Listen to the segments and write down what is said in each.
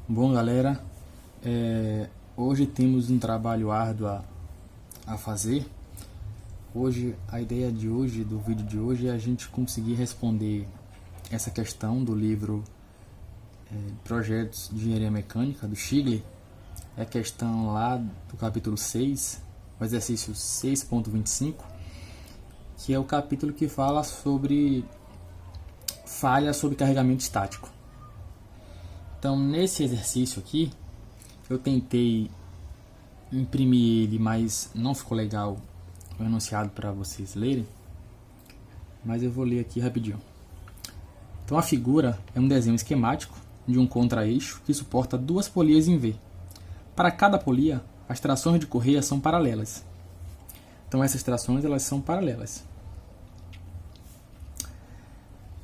Bom, galera, hoje temos um trabalho árduo a fazer. Hoje, a ideia do vídeo de hoje é a gente conseguir responder essa questão do livro Projetos de Engenharia Mecânica, do Schigley. É a questão lá do capítulo 6, o exercício 6.25, que é o capítulo que fala sobre falha sobre carregamento estático. Então, nesse exercício aqui, eu tentei imprimir ele, mas não ficou legal o enunciado para vocês lerem. Mas eu vou ler aqui rapidinho. Então, a figura é um desenho esquemático de um contra-eixo que suporta duas polias em V. Para cada polia, as trações de correia são paralelas. Então, essas trações elas são paralelas.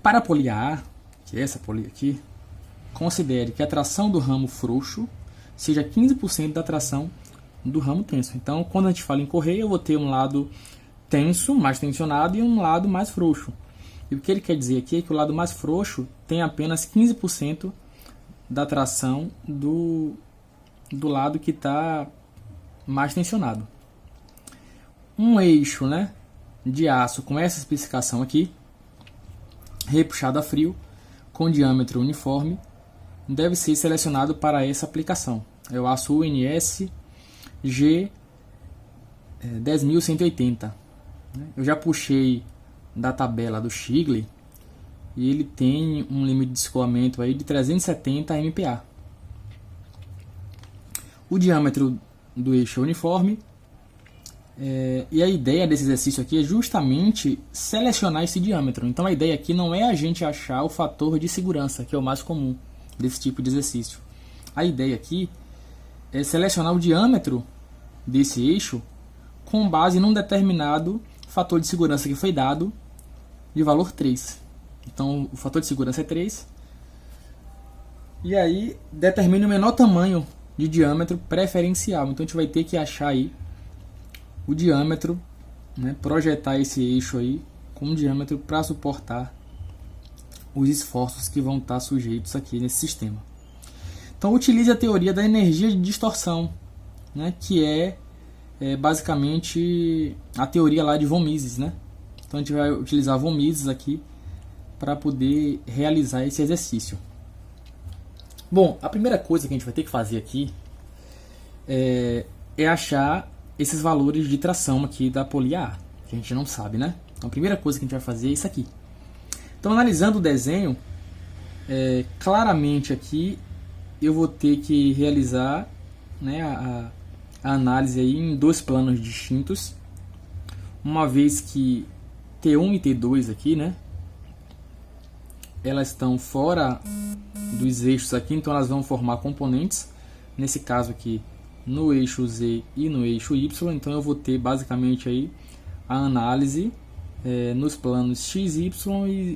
Para a polia A, que é essa polia aqui, considere que a tração do ramo frouxo seja 15% da tração do ramo tenso. Então, quando a gente fala em correia, eu vou ter um lado tenso, mais tensionado, e um lado mais frouxo. E o que ele quer dizer aqui é que o lado mais frouxo tem apenas 15% da tração do lado que está mais tensionado. Um eixo, de aço com essa especificação aqui, repuxado a frio, com diâmetro uniforme, deve ser selecionado para essa aplicação. É o aço UNS G 10180. Eu já puxei da tabela do Schigley e ele tem um limite de escoamento aí de 370 MPa. O diâmetro do eixo é uniforme. E a ideia desse exercício aqui é justamente selecionar esse diâmetro. Então a ideia aqui não é a gente achar o fator de segurança, que é o mais comum desse tipo de exercício. A ideia aqui é selecionar o diâmetro desse eixo com base num determinado fator de segurança que foi dado de valor 3. Então o fator de segurança é 3. E aí determina o menor tamanho de diâmetro preferencial. Então a gente vai ter que achar aí o diâmetro, projetar esse eixo aí com um diâmetro para suportar os esforços que vão estar sujeitos aqui nesse sistema. Então utilize a teoria da energia de distorção, que é basicamente a teoria lá de von Mises. Então a gente vai utilizar von Mises aqui para poder realizar esse exercício. Bom, a primeira coisa que a gente vai ter que fazer aqui é achar esses valores de tração aqui da polia A, que a gente não sabe, Então a primeira coisa que a gente vai fazer é isso aqui. Então, analisando o desenho, claramente aqui eu vou ter que realizar a análise aí em dois planos distintos, uma vez que T1 e T2 aqui, elas estão fora dos eixos aqui, então elas vão formar componentes, nesse caso aqui no eixo Z e no eixo Y. Então eu vou ter basicamente aí a análise nos planos XY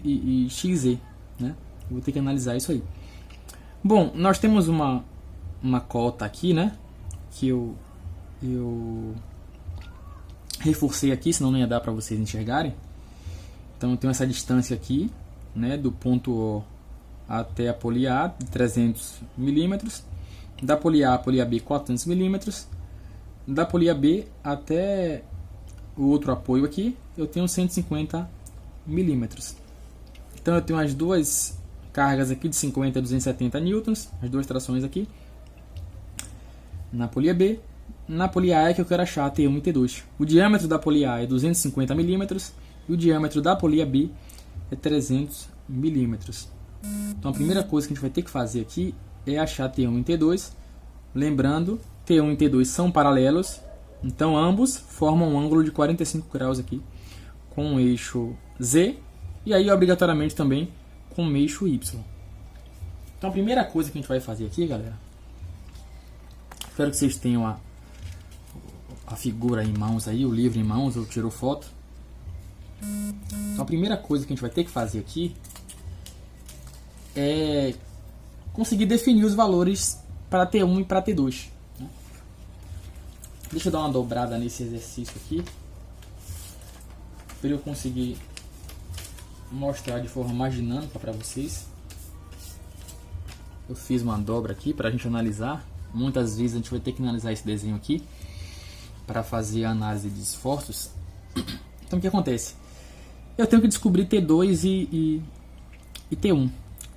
e XZ, Eu vou ter que analisar isso aí. Bom, nós temos uma cota aqui, que eu reforcei aqui, senão não ia dar para vocês enxergarem. Então eu tenho essa distância aqui, do ponto O até a polia A, de 300 milímetros. Da polia A à polia B, 400 milímetros. Da polia B até o outro apoio aqui, eu tenho 150 milímetros. Então eu tenho as duas cargas aqui de 50 a 270 newtons, as duas trações aqui na polia B. Na polia A é que eu quero achar T1 e T2. O diâmetro da polia A é 250 milímetros e o diâmetro da polia B é 300 milímetros. Então a primeira coisa que a gente vai ter que fazer aqui é achar T1 e T2. Lembrando, T1 e T2 são paralelos, então ambos formam um ângulo de 45 graus aqui com o eixo Z e aí obrigatoriamente também com o eixo Y. Então a primeira coisa que a gente vai fazer aqui, galera, espero que vocês tenham a figura em mãos aí, o livro em mãos, ou tirou foto. Então a primeira coisa que a gente vai ter que fazer aqui é conseguir definir os valores para T1 e para T2. Deixa eu dar uma dobrada nesse exercício aqui para eu conseguir mostrar de forma mais dinâmica para vocês. eu fiz uma dobra aqui para a gente analisar. Muitas vezes a gente vai ter que analisar esse desenho aqui para fazer a análise de esforços. Então o que acontece? Eu tenho que descobrir T2 e T1.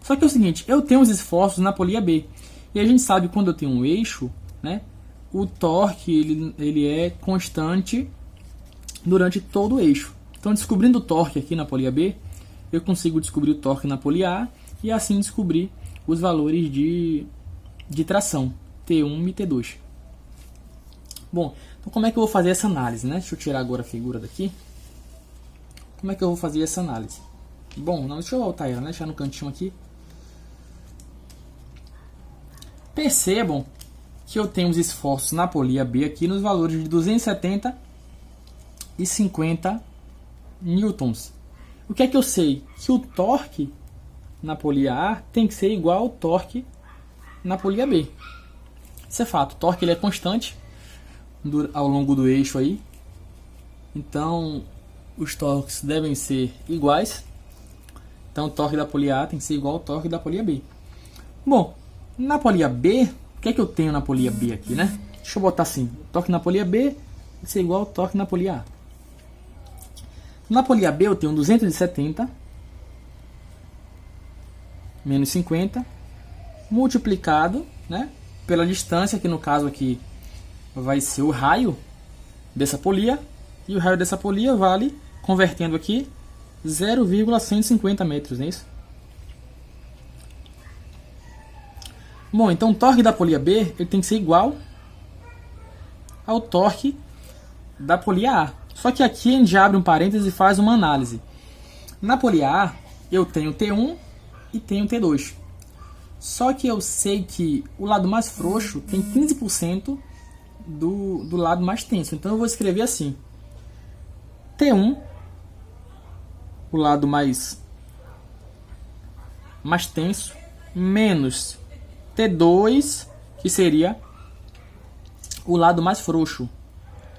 Só que é o seguinte, eu tenho os esforços na polia B. E a gente sabe que quando eu tenho um eixo, né, o torque ele é constante durante todo o eixo. Então, descobrindo o torque aqui na polia B, eu consigo descobrir o torque na polia A e assim descobrir os valores de tração, T1 e T2. Bom, então como é que eu vou fazer essa análise, né? Deixa eu tirar agora a figura daqui. Como é que eu vou fazer essa análise? Bom, não, deixa eu voltar ela, né? Deixar no cantinho aqui. Percebam que eu tenho os esforços na polia B aqui nos valores de 270 e 50 newtons. O que é que eu sei? Que o torque na polia A tem que ser igual ao torque na polia B. Isso é fato. O torque ele é constante ao longo do eixo aí. Então, os torques devem ser iguais. Então, o torque da polia A tem que ser igual ao torque da polia B. Bom, na polia B, o que é que eu tenho na polia B aqui, né? Deixa eu botar assim. O torque na polia B tem que ser igual ao torque na polia A. Na polia B eu tenho 270 menos 50 multiplicado, né, pela distância, que no caso aqui vai ser o raio dessa polia. E o raio dessa polia vale, convertendo aqui, 0,150 metros, não é isso? Bom, então o torque da polia B ele tem que ser igual ao torque da polia A. Só que aqui a gente abre um parênteses e faz uma análise. Na polia A, eu tenho T1 e tenho T2. Só que eu sei que o lado mais frouxo tem 15% do lado mais tenso. Então eu vou escrever assim. T1, o lado mais tenso, menos T2, que seria o lado mais frouxo.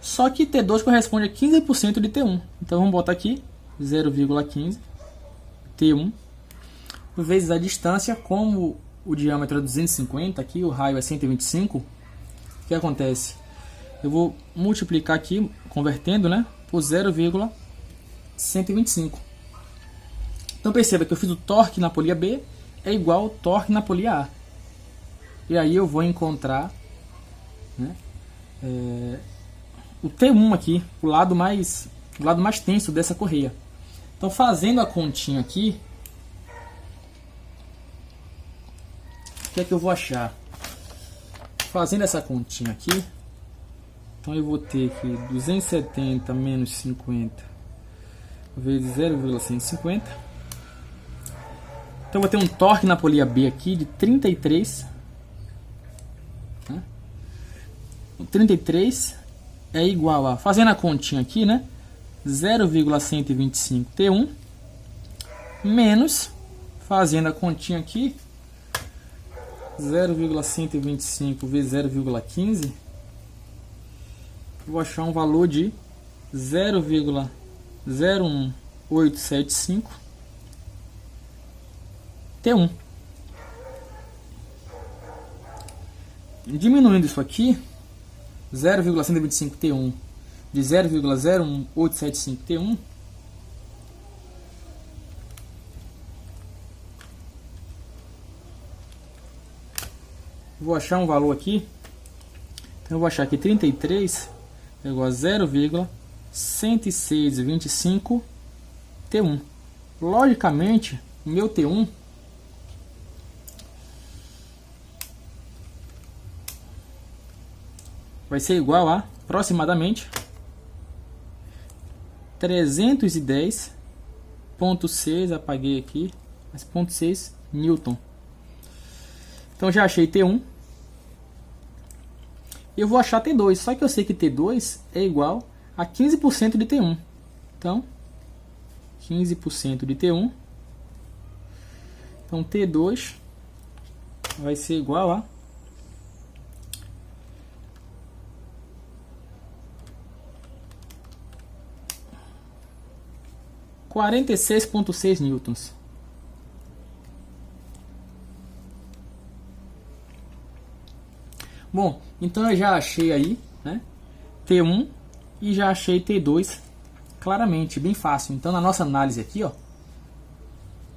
Só que T2 corresponde a 15% de T1. Então vamos botar aqui 0,15 T1 vezes a distância. Como o diâmetro é 250, aqui o raio é 125. O que acontece? Eu vou multiplicar aqui, convertendo, né, por 0,125. Então perceba que eu fiz o torque na polia B é igual ao torque na polia A. E aí eu vou encontrar, né, o T1 aqui, o lado mais tenso dessa correia. Então, fazendo a continha aqui, o que é que eu vou achar? Fazendo essa continha aqui, então eu vou ter que 270 menos 50 vezes 0,150. Então eu vou ter um torque na polia B aqui de 33. Né? O 33 é igual a, fazendo a continha aqui, né, 0,125 T1 menos, fazendo a continha aqui, 0,125 vezes 0,15, vou achar um valor de 0,01875 T1. Diminuindo isso aqui, 0,125 T1 de 0,01875 T1, vou achar um valor aqui. Então eu vou achar que 33 é igual a 0,10625 T1. Logicamente, o meu T1 vai ser igual a aproximadamente 310,6, apaguei aqui, mas 0,6 Newton. Então já achei T1. Eu vou achar T2, só que eu sei que T2 é igual a 15% de T1. Então, 15% de T1. Então T2 vai ser igual a 46,6 newtons. Bom, então eu já achei aí, né, T1 e já achei T2 claramente, bem fácil. Então na nossa análise aqui, ó,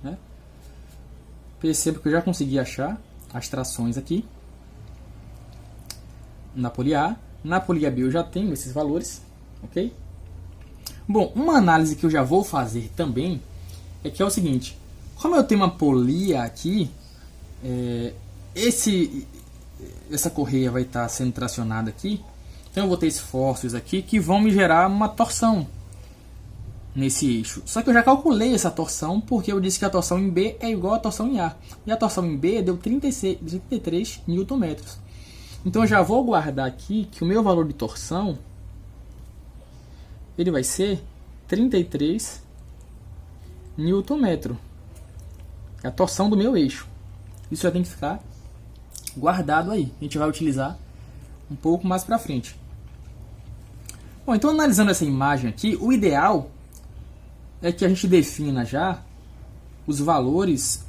né, percebo que eu já consegui achar as trações aqui na polia A. Na polia B eu já tenho esses valores, ok? Bom, uma análise que eu já vou fazer também é que é o seguinte: como eu tenho uma polia aqui, essa correia vai estar sendo tracionada aqui, então eu vou ter esforços aqui que vão me gerar uma torção nesse eixo. Só que eu já calculei essa torção porque eu disse que a torção em B é igual à torção em A. E a torção em B deu 33 Nm. Então eu já vou guardar aqui que o meu valor de torção ele vai ser 33 Nm. É a torção do meu eixo. Isso já tem que ficar guardado aí. A gente vai utilizar um pouco mais para frente. Bom, então analisando essa imagem aqui, o ideal é que a gente defina já os valores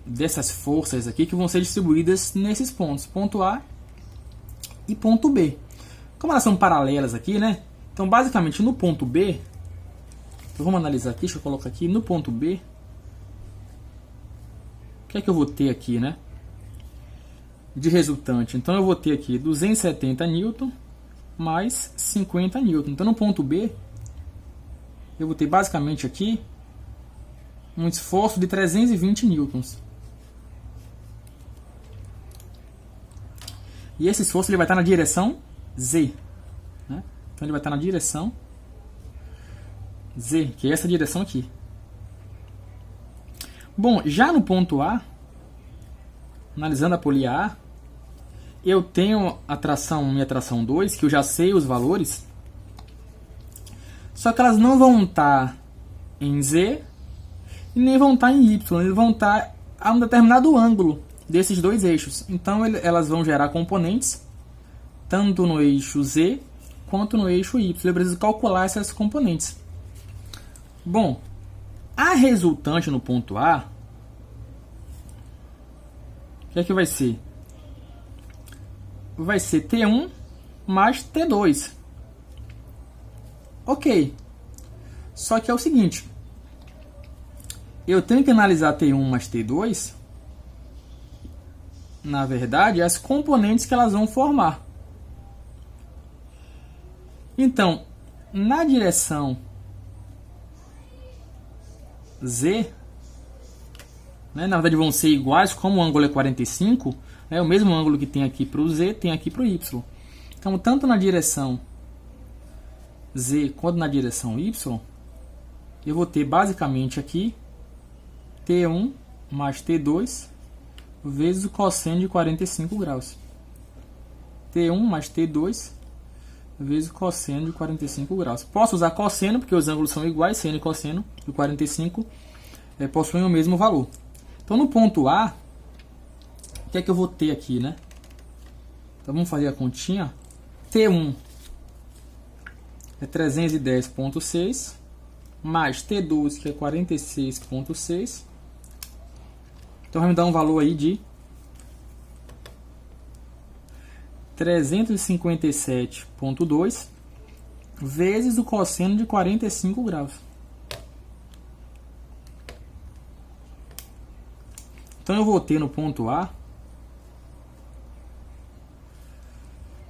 dessas forças aqui que vão ser distribuídas nesses pontos, ponto A e ponto B. Como elas são paralelas aqui, né? Então basicamente no ponto B, então vamos analisar aqui, deixa eu colocar aqui, no ponto B, o que é que eu vou ter aqui, né? De resultante, então eu vou ter aqui 270 N mais 50 N. Então no ponto B, eu vou ter basicamente aqui um esforço de 320 newtons. E esse esforço ele vai estar na direção Z, né? Então ele vai estar na direção Z, que é essa direção aqui. Bom, já no ponto A, analisando a polia A, eu tenho a tração, minha tração 2, que eu já sei os valores, só que elas não vão estar em Z e nem vão estar em Y, eles vão estar a um determinado ângulo desses dois eixos. Então elas vão gerar componentes tanto no eixo Z quanto no eixo Y. Eu preciso calcular essas componentes. Bom, a resultante no ponto A, o que é que vai ser? Vai ser T1 mais T2. Ok. Só que é o seguinte, eu tenho que analisar T1 mais T2, na verdade, as componentes que elas vão formar. Então, na direção Z, né, na verdade vão ser iguais, como o ângulo é 45, né, o mesmo ângulo que tem aqui para o Z, tem aqui para o Y. Então, tanto na direção Z quanto na direção Y, eu vou ter basicamente aqui T1 mais T2 vezes o cosseno de 45 graus. T1 mais T2 vezes o cosseno de 45 graus. Posso usar cosseno, porque os ângulos são iguais, seno e cosseno de 45 possuem o mesmo valor. Então, no ponto A, o que é que eu vou ter aqui, né? Então, vamos fazer a continha. T1 é 310,6 mais T2, que é 46,6. Então vai me dar um valor aí de 357,2 vezes o cosseno de 45 graus. Então eu vou ter no ponto A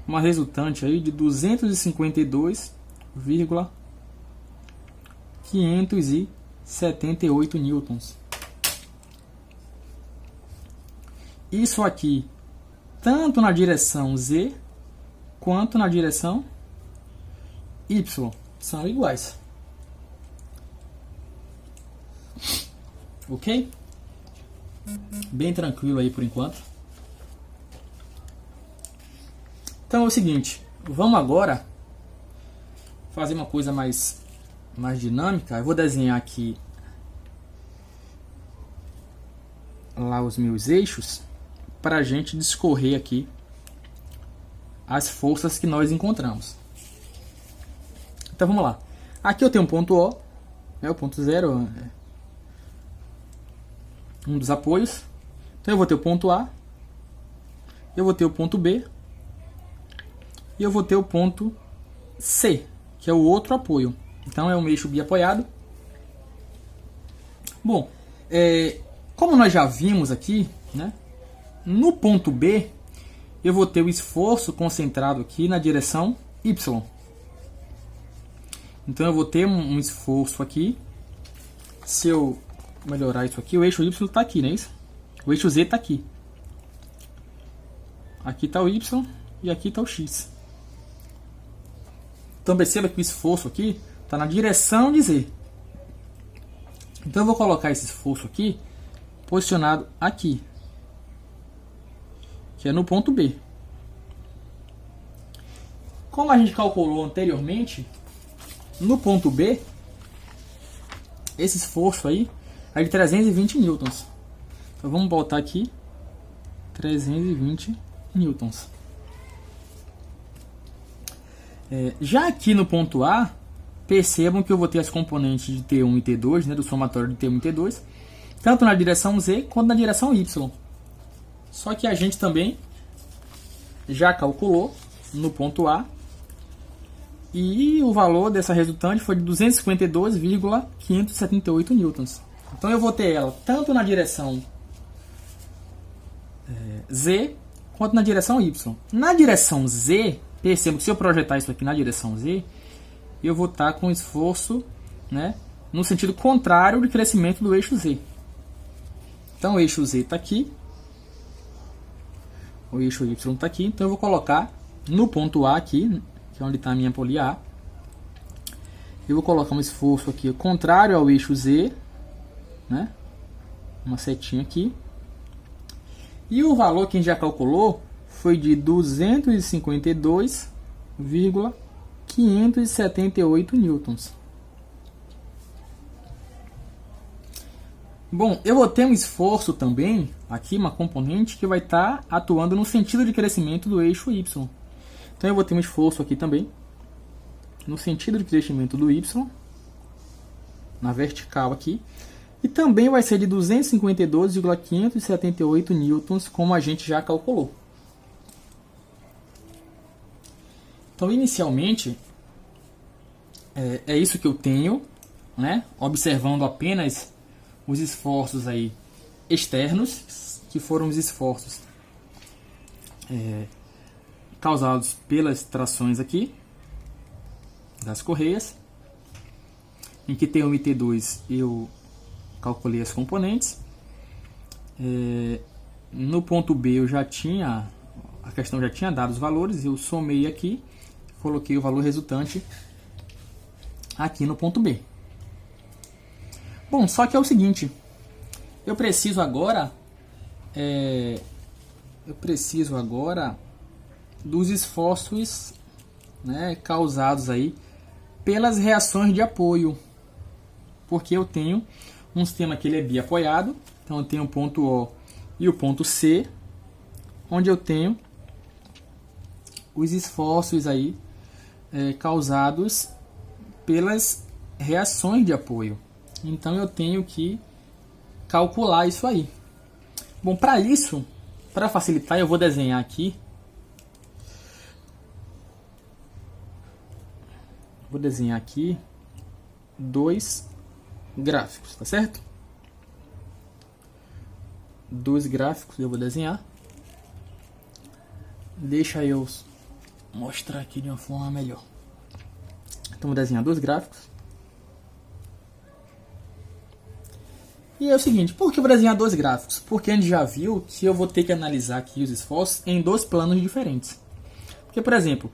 uma resultante aí de 252,578 newtons. Isso aqui, tanto na direção Z, quanto na direção Y, são iguais. Ok? Bem tranquilo aí por enquanto. Então é o seguinte, vamos agora fazer uma coisa mais dinâmica. Eu vou desenhar aqui lá os meus eixos para a gente discorrer aqui as forças que nós encontramos. Então vamos lá. Aqui eu tenho um ponto O, o ponto 0, um dos apoios. Então eu vou ter o ponto A, eu vou ter o ponto B e eu vou ter o ponto C, que é o outro apoio. Então é um eixo biapoiado. Bom, como nós já vimos aqui, né, no ponto B, eu vou ter o esforço concentrado aqui na direção Y. Então eu vou ter um esforço aqui. Se eu melhorar isso aqui, o eixo Y está aqui, não é isso? O eixo Z está aqui. Aqui está o Y e aqui está o X. Então perceba que o esforço aqui está na direção de Z. Então eu vou colocar esse esforço aqui posicionado aqui, que é no ponto B. Como a gente calculou anteriormente, no ponto B, esse esforço aí é de 320 newtons. Então vamos botar aqui 320 newtons. Já aqui no ponto A, percebam que eu vou ter as componentes de T1 e T2, né, do somatório de T1 e T2, tanto na direção Z quanto na direção Y. Só que a gente também já calculou no ponto A, e o valor dessa resultante foi de 252,578 newtons. Então eu vou ter ela tanto na direção Z quanto na direção Y. Na direção Z, percebo que se eu projetar isso aqui na direção Z, eu vou estar com esforço, né, no sentido contrário do crescimento do eixo Z. Então o eixo Z está aqui, o eixo Y está aqui, então eu vou colocar no ponto A aqui, que é onde está a minha polia A, eu vou colocar um esforço aqui contrário ao eixo Z, né, uma setinha aqui, e o valor que a gente já calculou foi de 252,578 newtons. Bom, eu vou ter um esforço também, aqui uma componente que vai estar atuando no sentido de crescimento do eixo Y. Então eu vou ter um esforço aqui também, no sentido de crescimento do Y, na vertical aqui, e também vai ser de 252,578 newtons, como a gente já calculou. Então, inicialmente, é isso que eu tenho, né? Observando apenas os esforços aí externos, que foram os esforços causados pelas trações aqui das correias, em que T1 e T2 eu calculei as componentes. No ponto B eu já tinha, a questão já tinha dado os valores, eu somei aqui, coloquei o valor resultante aqui no ponto B. Bom, só que é o seguinte, eu preciso agora dos esforços, né, causados aí pelas reações de apoio, porque eu tenho um sistema que ele é biapoiado, então eu tenho o ponto O e o ponto C, onde eu tenho os esforços aí causados pelas reações de apoio. Então eu tenho que calcular isso aí. Bom, para isso, para facilitar, eu vou desenhar aqui. Vou desenhar aqui dois gráficos, tá certo? Dois gráficos eu vou desenhar. Deixa eu mostrar aqui de uma forma melhor. Então vou desenhar dois gráficos. E é o seguinte, por que eu vou desenhar dois gráficos? Porque a gente já viu que eu vou ter que analisar aqui os esforços em dois planos diferentes. Porque, por exemplo,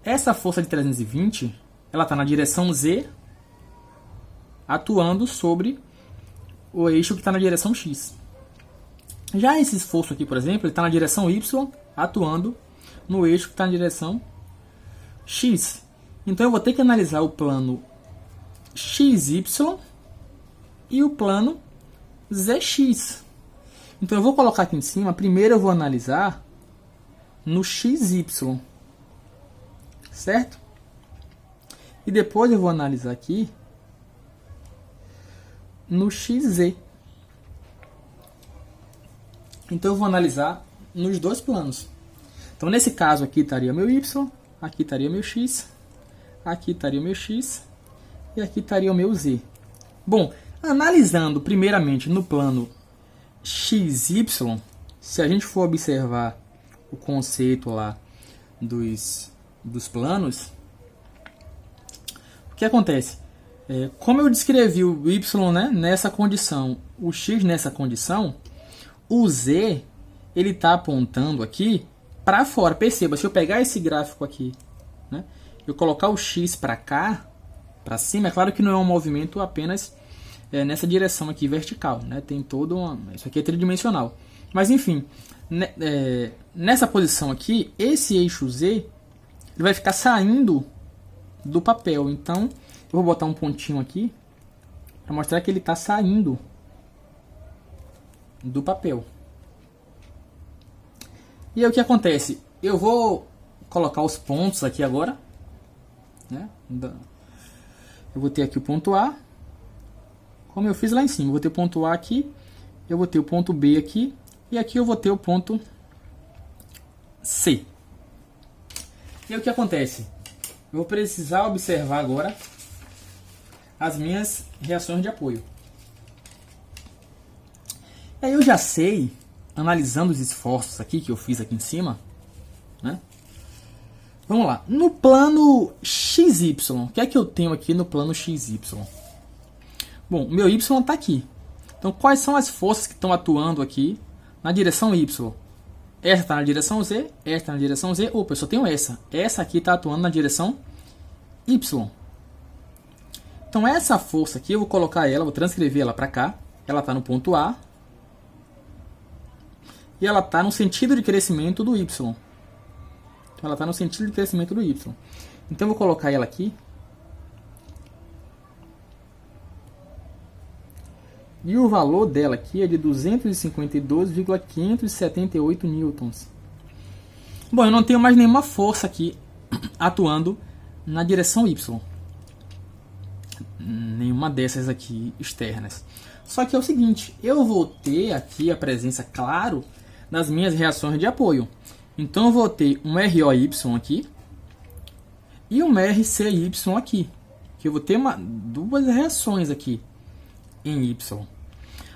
essa força de 320, ela está na direção Z, atuando sobre o eixo que está na direção X. Já esse esforço aqui, por exemplo, ele está na direção Y, atuando no eixo que está na direção X. Então eu vou ter que analisar o plano XY e o plano ZX. Então eu vou colocar aqui em cima, primeiro eu vou analisar no XY, certo? E depois eu vou analisar aqui no XZ. Então eu vou analisar nos dois planos. Então nesse caso aqui estaria meu Y, aqui estaria o meu x, aqui estaria o meu x e aqui estaria o meu z. Bom, analisando primeiramente no plano XY, se a gente for observar o conceito lá dos planos, o que acontece? Como eu descrevi o y, né, nessa condição, o x nessa condição, o z ele está apontando aqui para fora. Perceba, se eu pegar esse gráfico aqui, né, eu colocar o x para cá, para cima, é claro que não é um movimento apenas nessa direção aqui vertical, né, tem todo isso aqui é tridimensional. Mas enfim, nessa posição aqui, esse eixo z ele vai ficar saindo do papel. Então, eu vou botar um pontinho aqui para mostrar que ele está saindo do papel. E aí o que acontece? Eu vou colocar os pontos aqui agora, né? Eu vou ter aqui o ponto A, como eu fiz lá em cima. Eu vou ter o ponto A aqui, eu vou ter o ponto B aqui, e aqui eu vou ter o ponto C. E aí o que acontece? Eu vou precisar observar agora as minhas reações de apoio. E aí eu já sei, analisando os esforços aqui que eu fiz aqui em cima, né? Vamos lá. No plano XY, o que é que eu tenho aqui no plano XY? Bom, o meu Y está aqui. Então, quais são as forças que estão atuando aqui na direção Y? Essa está na direção Z, essa está na direção Z. Opa, eu só tenho essa. Essa aqui está atuando na direção Y. Então, essa força aqui, eu vou colocar ela, vou transcrever ela para cá. Ela está no ponto A. E ela está no sentido de crescimento do Y. Então, ela está no sentido de crescimento do Y. Então, eu vou colocar ela aqui. E o valor dela aqui é de 252,578 newtons. Bom, eu não tenho mais nenhuma força aqui atuando na direção Y. Nenhuma dessas aqui externas. Só que é o seguinte, eu vou ter aqui a presença, claro, das minhas reações de apoio. Então eu vou ter um ROY aqui e um RCY aqui. Que eu vou ter duas reações aqui em Y.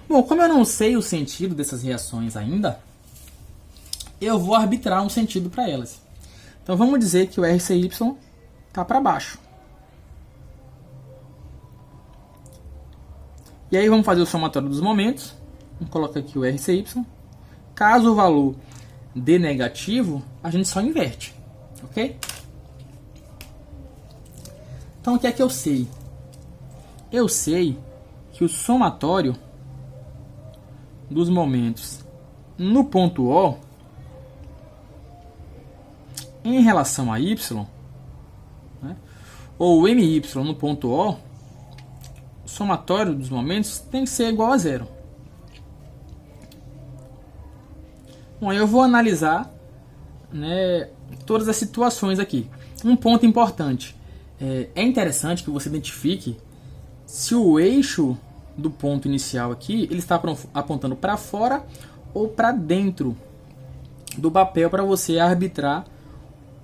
Bom, como eu não sei o sentido dessas reações ainda, eu vou arbitrar um sentido para elas. Então vamos dizer que o RCY está para baixo. E aí vamos fazer o somatório dos momentos. Vamos colocar aqui o RCY. Caso o valor dê negativo, a gente só inverte. Ok? Então o que é que eu sei? Eu sei que o somatório dos momentos no ponto O em relação a Y, né, ou MY no ponto O, o somatório dos momentos tem que ser igual a zero. Bom, eu vou analisar, né, todas as situações aqui. Um ponto importante, é interessante que você identifique se o eixo do ponto inicial aqui ele está apontando para fora ou para dentro do papel para você arbitrar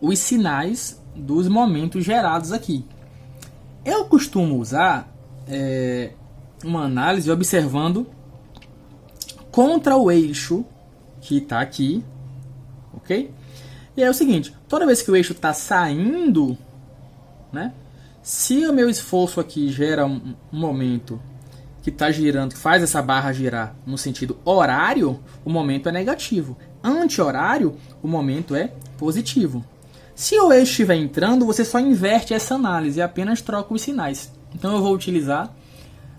os sinais dos momentos gerados aqui. Eu costumo usar uma análise observando contra o eixo que está aqui, ok? E é o seguinte, toda vez que o eixo está saindo, né, se o meu esforço aqui gera um momento que está girando, que faz essa barra girar no sentido horário, o momento é negativo. Anti-horário, o momento é positivo. Se o eixo estiver entrando, você só inverte essa análise e apenas troca os sinais. Então eu vou utilizar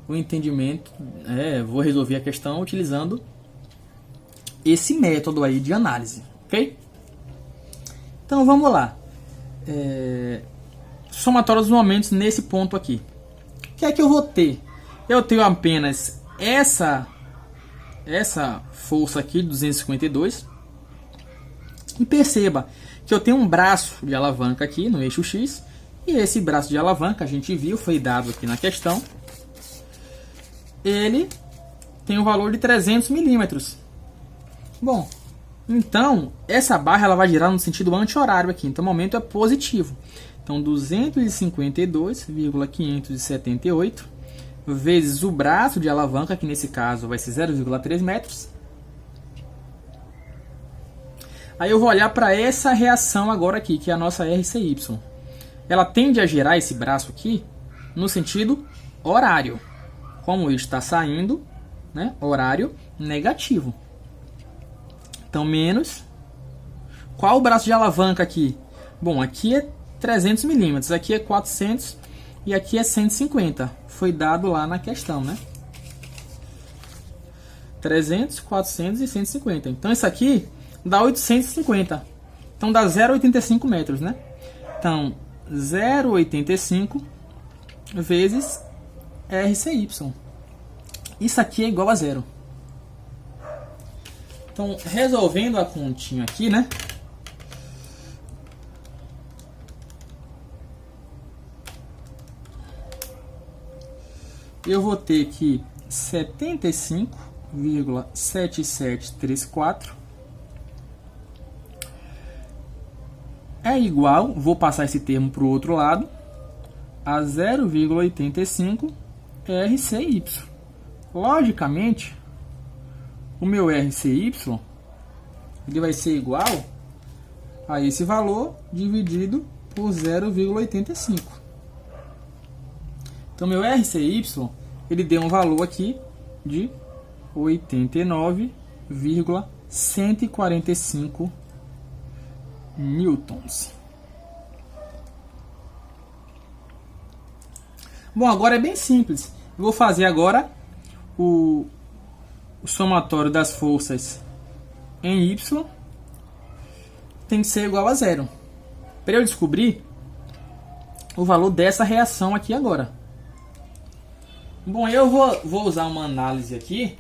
o entendimento, vou resolver a questão utilizando esse método aí de análise, ok? Então vamos lá. Somatório dos momentos nesse ponto aqui. O que é que eu vou ter? Eu tenho apenas essa força aqui, 252. E perceba que eu tenho um braço de alavanca aqui no eixo X. E esse braço de alavanca, a gente viu, foi dado aqui na questão. Ele tem um valor de 300 milímetros. Bom, Então, essa barra ela vai girar no sentido anti-horário aqui. Então, o momento é positivo. Então, 252,578 vezes o braço de alavanca, que nesse caso vai ser 0,3 metros. Aí eu vou olhar para essa reação agora aqui, que é a nossa RCY. Ela tende a girar esse braço aqui no sentido horário. Como ele está saindo, né, horário negativo. Então, menos. Qual o braço de alavanca aqui? Bom, aqui é 300 milímetros, aqui é 400 e aqui é 150. Foi dado lá na questão, né? 300, 400 e 150. Então, isso aqui dá 850. Então, dá 0,85 metros, né? Então, 0,85 vezes RCY. Isso aqui é igual a zero. Então, resolvendo a continha aqui, né? Eu vou ter que 75,7734 é igual, vou passar esse termo para o outro lado, a 0,85 RCY. Logicamente, o meu RCY ele vai ser igual a esse valor dividido por 0,85. Então, meu RCY ele deu um valor aqui de 89,145 newtons. Bom, agora é bem simples. Eu vou fazer agora o somatório das forças em Y tem que ser igual a zero. Para eu descobrir o valor dessa reação aqui agora. Bom, eu vou usar uma análise aqui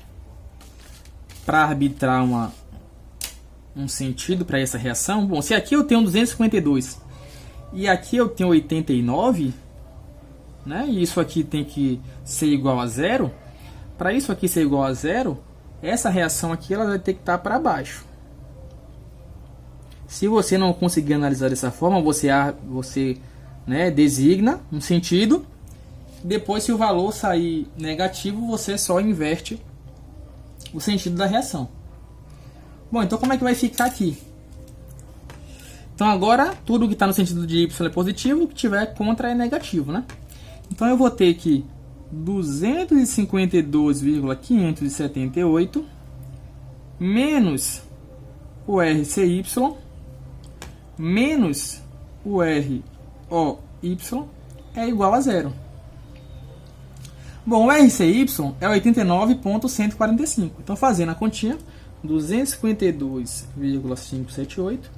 para arbitrar um sentido para essa reação. Bom, se aqui eu tenho 252 e aqui eu tenho 89, né? E isso aqui tem que ser igual a zero. Para isso aqui ser igual a zero, essa reação aqui ela vai ter que estar para baixo. Se você não conseguir analisar dessa forma, você né, designa um sentido. Depois, se o valor sair negativo, você só inverte o sentido da reação. Bom, então como é que vai ficar aqui? Então agora, tudo que está no sentido de Y é positivo, o que tiver contra é negativo, né? Então eu vou ter que 252,578 menos o RCY menos o ROY é igual a zero. Bom, o RCY é 89,145. Então, fazendo a continha, 252,578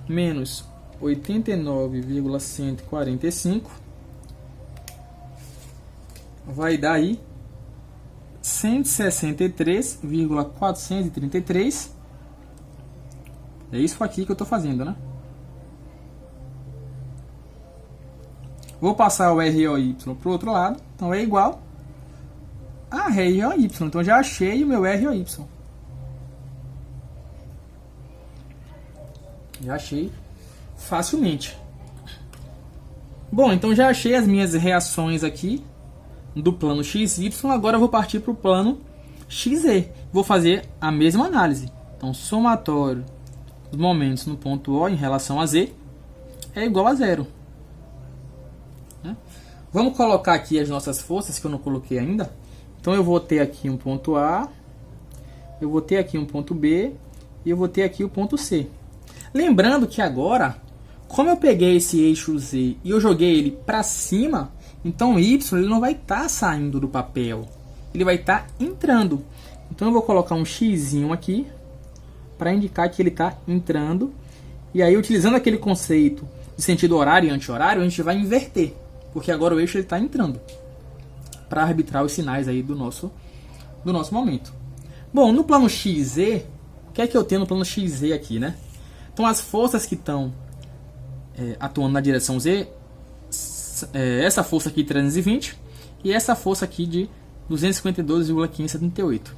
menos 89,145 vai dar aí 163,433. É isso aqui que eu estou fazendo, né? Vou passar o ROY para o outro lado. Então, é igual a ROY. Então, já achei o meu ROY. Já achei facilmente. Bom, então já achei as minhas reações aqui do plano XY. Agora eu vou partir para o plano XZ. Vou fazer a mesma análise. Então, somatório dos momentos no ponto O em relação a Z é igual a zero. Vamos colocar aqui as nossas forças que eu não coloquei ainda. Então eu vou ter aqui um ponto A, eu vou ter aqui um ponto B e eu vou ter aqui o ponto C. Lembrando que agora, como eu peguei esse eixo Z e eu joguei ele para cima, então o Y ele não vai estar saindo do papel, ele vai estar entrando. Então eu vou colocar um Xzinho aqui para indicar que ele está entrando. E aí, utilizando aquele conceito de sentido horário e anti-horário, a gente vai inverter. Porque agora o eixo está entrando para arbitrar os sinais aí do nosso momento. Bom, no plano XZ, o que é que eu tenho no plano XZ aqui, né? Então, as forças que estão atuando na direção Z, essa força aqui 320 e essa força aqui de 252,578.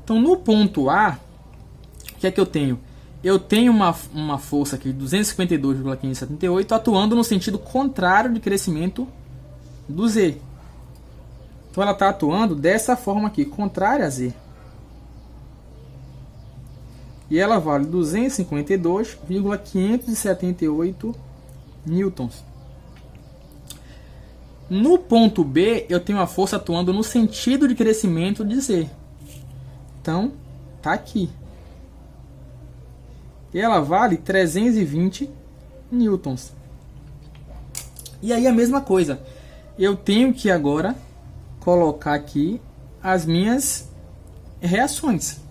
Então, no ponto A, O que é que eu tenho? Eu tenho uma força aqui de 252,578 atuando no sentido contrário de crescimento do Z. Então ela está atuando dessa forma aqui, contrária a Z. E ela vale 252,578 newtons. No ponto B, eu tenho a força atuando no sentido de crescimento de Z. Então, tá aqui. E ela vale 320 newtons. E aí a mesma coisa. Eu tenho que agora colocar aqui as minhas reações.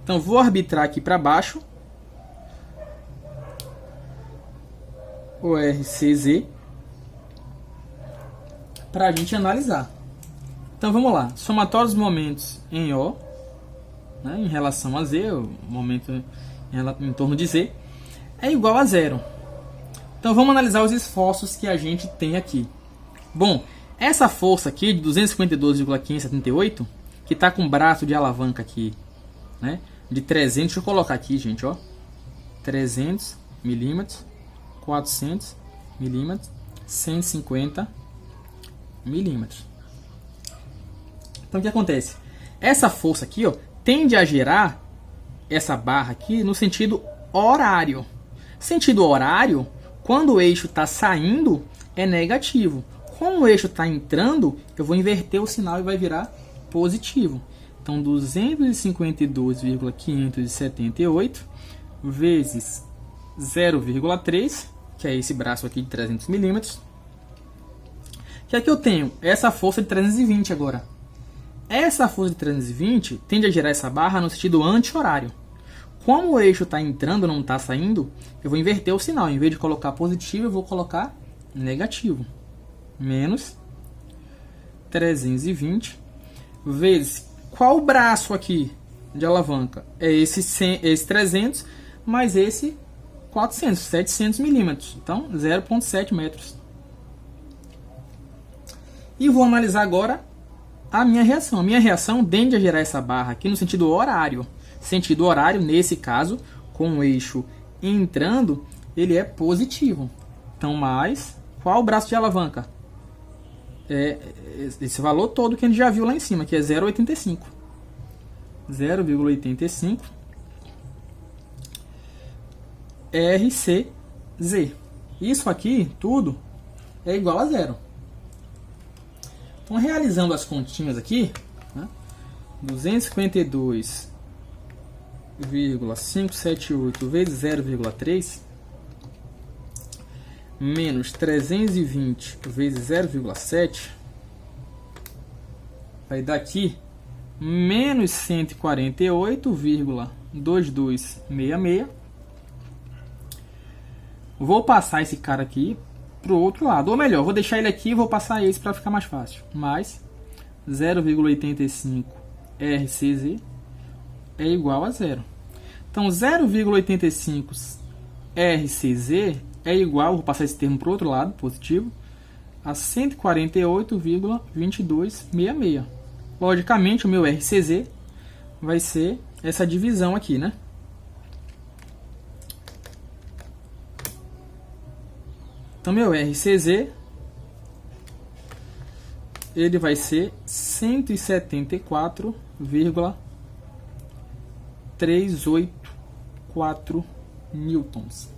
Então vou arbitrar aqui para baixo o RCZ para a gente analisar. Então vamos lá. Somatório dos momentos em O, né, em relação a Z, o momento em torno de Z, é igual a zero. Então vamos analisar os esforços que a gente tem aqui. Bom, essa força aqui de 252,578, que está com o braço de alavanca aqui, né, de 300, deixa eu colocar aqui, gente, ó, 300 milímetros, 400 milímetros, 150 milímetros. Então o que acontece? Essa força aqui, ó, tende a gerar essa barra aqui no sentido horário. Sentido horário, quando o eixo está saindo, é negativo. Como o eixo está entrando, eu vou inverter o sinal e vai virar positivo. Então, 252,578 vezes 0,3, que é esse braço aqui de 300 milímetros. Que aqui eu tenho essa força de 320 agora. Essa força de 320 tende a gerar essa barra no sentido anti-horário. Como o eixo está entrando, não está saindo, eu vou inverter o sinal. Em vez de colocar positivo, eu vou colocar negativo. Menos 320 vezes... Qual o braço aqui de alavanca? É esse 300 mais esse 400, 700 milímetros. Então, 0,7 metros. E vou analisar agora a minha reação. A minha reação tende a gerar essa barra aqui no sentido horário. Sentido horário, nesse caso, com o eixo entrando, ele é positivo. Então, mais... Qual o braço de alavanca? É esse valor todo que a gente já viu lá em cima, que é 0,85. 0,85 RCZ. Isso aqui, tudo, é igual a zero. Então, realizando as continhas aqui, né, 252,578 vezes 0,3 menos 320 vezes 0,7 vai dar aqui menos 148,2266. Vou passar esse cara aqui para o outro lado, ou melhor, vou deixar ele aqui e vou passar esse para ficar mais fácil. Mais 0,85 RCZ é igual a zero. Então 0,85 RCZ é igual, vou passar esse termo para o outro lado, positivo, a 148,2266. Logicamente, o meu RCZ vai ser essa divisão aqui, né? Então, meu RCZ, ele vai ser 174,384 newtons.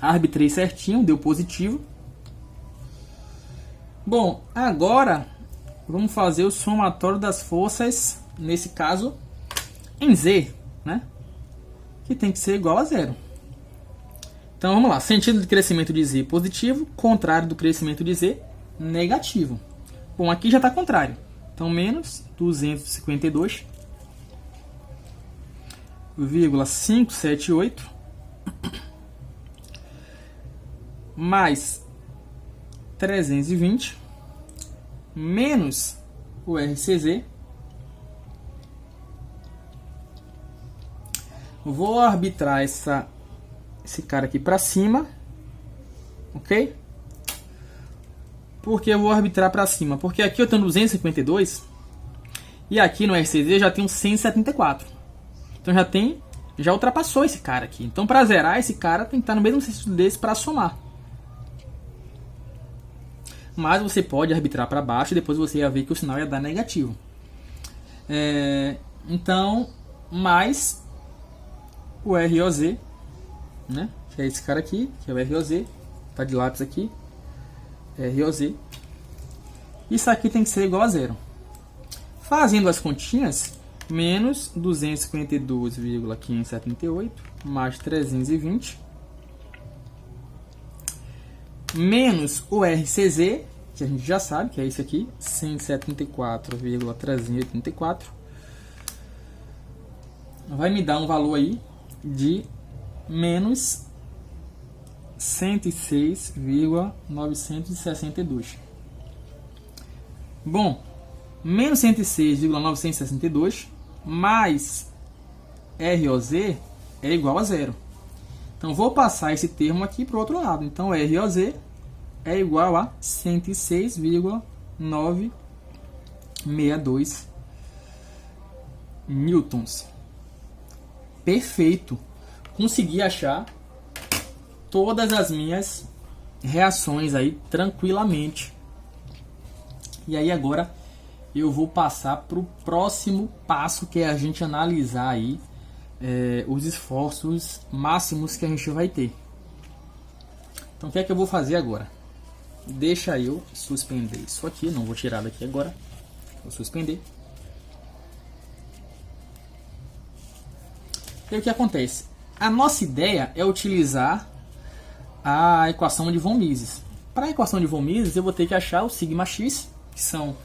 Arbitrei certinho, deu positivo. Bom, agora vamos fazer o somatório das forças, nesse caso, em Z, né? Que tem que ser igual a zero. Então vamos lá, sentido de crescimento de Z positivo, contrário do crescimento de Z negativo. Bom, aqui já está contrário. Então menos 252,578 mais 320 menos o RCZ. Vou arbitrar esse cara aqui para cima, ok? Por que eu vou arbitrar para cima? Porque aqui eu tenho 252 e aqui no RCZ eu já tenho 174. Então já ultrapassou esse cara aqui. Então para zerar esse cara tem que estar no mesmo sentido desse para somar. Mas você pode arbitrar para baixo e depois você ia ver que o sinal ia dar negativo. Então, mais o ROZ, né? Que é esse cara aqui, que é o ROZ. Tá de lápis aqui. ROZ. Isso aqui tem que ser igual a zero. Fazendo as continhas, menos 252,578 mais 320 menos o RCZ, que a gente já sabe que é esse aqui, 174,384, vai me dar um valor aí de menos 106,962. Bom, menos 106,962 mais ROZ é igual a zero. Então, vou passar esse termo aqui para o outro lado. Então, ROZ é igual a 106,962 newtons. Perfeito. Consegui achar todas as minhas reações aí tranquilamente. E aí agora eu vou passar para o próximo passo, que é a gente analisar aí os esforços máximos que a gente vai ter. Então o que é que eu vou fazer agora? Deixa eu suspender isso aqui, não vou tirar daqui agora, vou suspender. E aí o que acontece? A nossa ideia é utilizar a equação de von Mises. Para a equação de von Mises eu vou ter que achar o sigma x, que são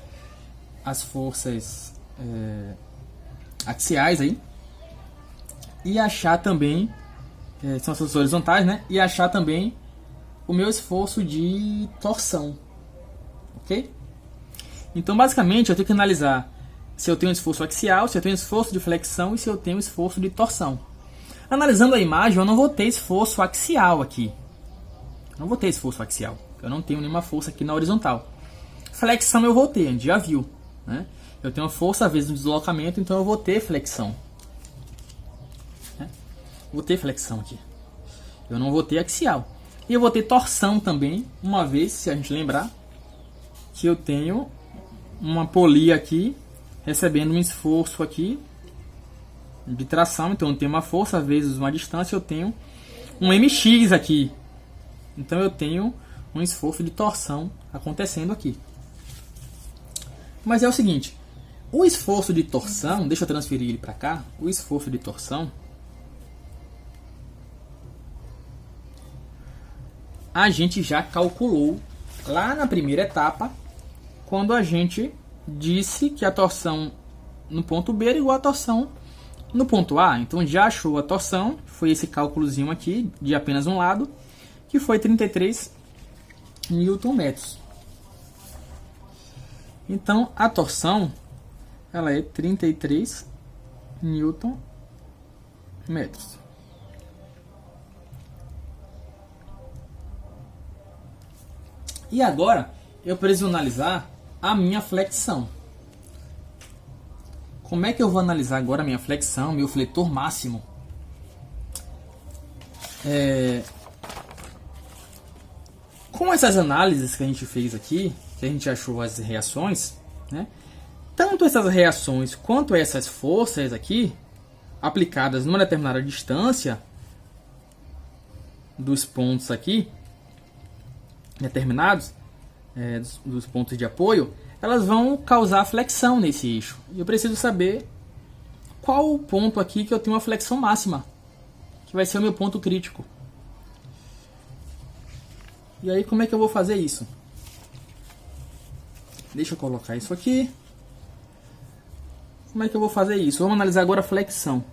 as forças axiais aí, e achar também, são as forças horizontais, né? E achar também o meu esforço de torção, ok? Então basicamente eu tenho que analisar se eu tenho um esforço axial, se eu tenho um esforço de flexão e se eu tenho um esforço de torção. Analisando a imagem, eu não vou ter esforço axial aqui. Não vou ter esforço axial. Eu não tenho nenhuma força aqui na horizontal. Flexão eu vou ter, a gente já viu, né? Eu tenho força vezes no deslocamento, então eu vou ter flexão. Vou ter flexão aqui. Eu não vou ter axial. E eu vou ter torção também, uma vez, se a gente lembrar, que eu tenho uma polia aqui, recebendo um esforço aqui de tração. Então eu tenho uma força vezes uma distância, eu tenho um mx aqui. Então eu tenho um esforço de torção acontecendo aqui. Mas é o seguinte, o esforço de torção, deixa eu transferir ele para cá, o esforço de torção, a gente já calculou lá na primeira etapa, quando a gente disse que a torção no ponto B era igual a torção no ponto A. Então já achou a torção, foi esse cálculozinho aqui de apenas um lado, que foi 33 Nm. Então a torção ela é 33 Nm. E agora eu preciso analisar a minha flexão. Como é que eu vou analisar agora a minha flexão, meu fletor máximo? Com essas análises que a gente fez aqui, que a gente achou as reações, né? Tanto essas reações quanto essas forças aqui, aplicadas numa determinada distância dos pontos aqui, determinados, dos pontos de apoio, elas vão causar flexão nesse eixo. E eu preciso saber qual o ponto aqui que eu tenho uma flexão máxima, que vai ser o meu ponto crítico. E aí como é que eu vou fazer isso? Deixa eu colocar isso aqui. Como é que eu vou fazer isso? Vamos analisar agora a flexão.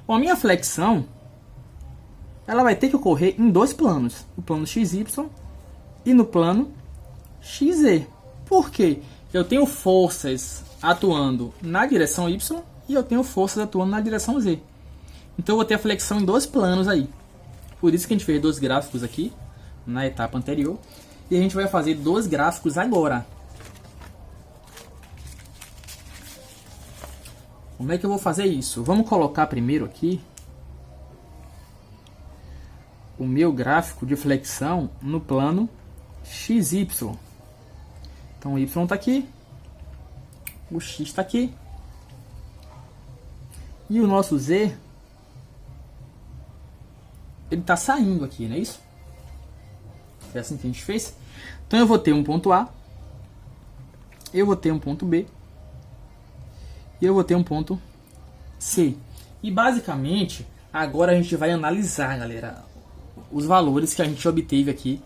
Bom, a minha flexão ela vai ter que ocorrer em dois planos, no plano XY e no plano XZ. Por quê? Eu tenho forças atuando na direção Y e eu tenho forças atuando na direção Z. Então eu vou ter a flexão em dois planos aí. Por isso que a gente fez dois gráficos aqui na etapa anterior. E a gente vai fazer dois gráficos agora. Como é que eu vou fazer isso? Vamos colocar primeiro aqui o meu gráfico de flexão no plano XY. Então o Y está aqui, o X está aqui, e o nosso Z, ele está saindo aqui, não é isso? É assim que a gente fez. Então eu vou ter um ponto A, eu vou ter um ponto B, e eu vou ter um ponto C. E basicamente, agora a gente vai analisar, galera, os valores que a gente obteve aqui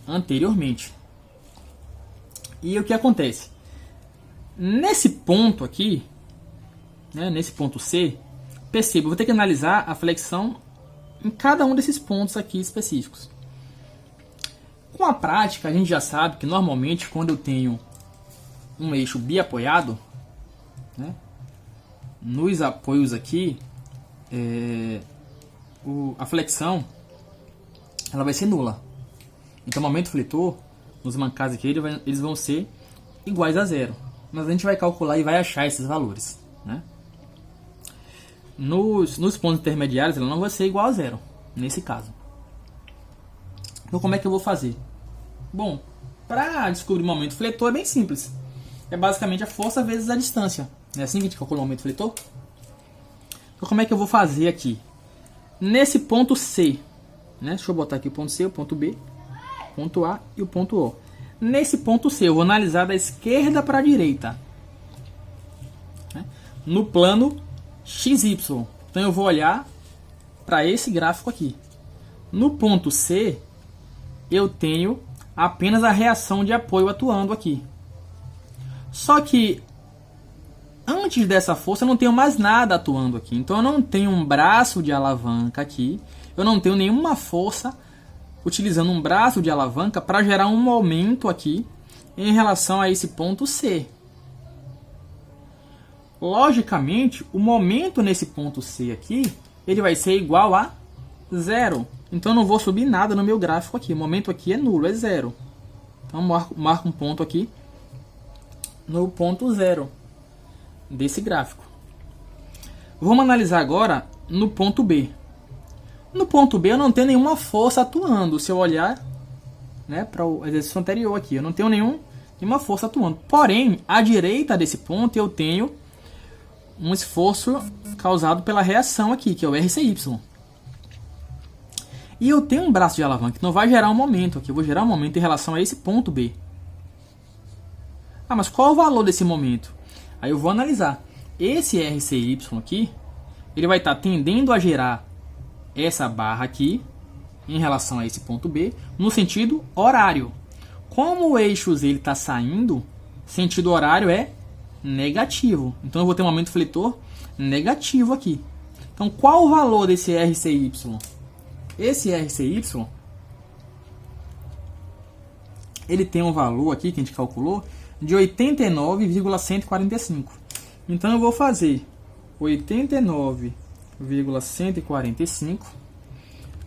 anteriormente. E o que acontece? Nesse ponto aqui, né, nesse ponto C, perceba, eu vou ter que analisar a flexão em cada um desses pontos aqui específicos. Com a prática, a gente já sabe que normalmente quando eu tenho um eixo biapoiado, né, nos apoios aqui, a flexão ela vai ser nula. Então o momento fletor, nos mancados aqui, eles vão ser iguais a zero. Mas a gente vai calcular e vai achar esses valores, né? Nos pontos intermediários ela não vai ser igual a zero, nesse caso. Então como é que eu vou fazer? Bom, para descobrir o momento fletor é bem simples. É basicamente a força vezes a distância. Não é assim que a gente calcula o momento fletor? Então como é que eu vou fazer aqui? Nesse ponto C, né? Deixa eu botar aqui o ponto C, o ponto B, o ponto A e o ponto O. Nesse ponto C eu vou analisar da esquerda para a direita, né, no plano XY. Então eu vou olhar para esse gráfico aqui. No ponto C eu tenho apenas a reação de apoio atuando aqui. Só que antes dessa força eu não tenho mais nada atuando aqui. Então eu não tenho um braço de alavanca aqui. Eu não tenho nenhuma força utilizando um braço de alavanca para gerar um momento aqui em relação a esse ponto C. Logicamente, o momento nesse ponto C aqui, ele vai ser igual a zero. Então eu não vou subir nada no meu gráfico aqui. O momento aqui é nulo, é zero. Então marco um ponto aqui no ponto zero desse gráfico. Vamos analisar agora no ponto B. No ponto B eu não tenho nenhuma força atuando. Se eu olhar, né, para o exercício anterior aqui, eu não tenho nenhuma força atuando. Porém, à direita desse ponto eu tenho um esforço causado pela reação aqui, que é o RCY. E eu tenho um braço de alavanca que não vai gerar um momento aqui. Eu vou gerar um momento em relação a esse ponto B. Ah, mas qual é o valor desse momento? Aí eu vou analisar. Esse RCY aqui, ele vai estar tendendo a gerar essa barra aqui em relação a esse ponto B no sentido horário. Como o eixo Z está saindo, sentido horário é negativo. Então eu vou ter um momento fletor negativo aqui. Então qual o valor desse RCY? Esse RCY ele tem um valor aqui que a gente calculou de 89,145. Então eu vou fazer 89,145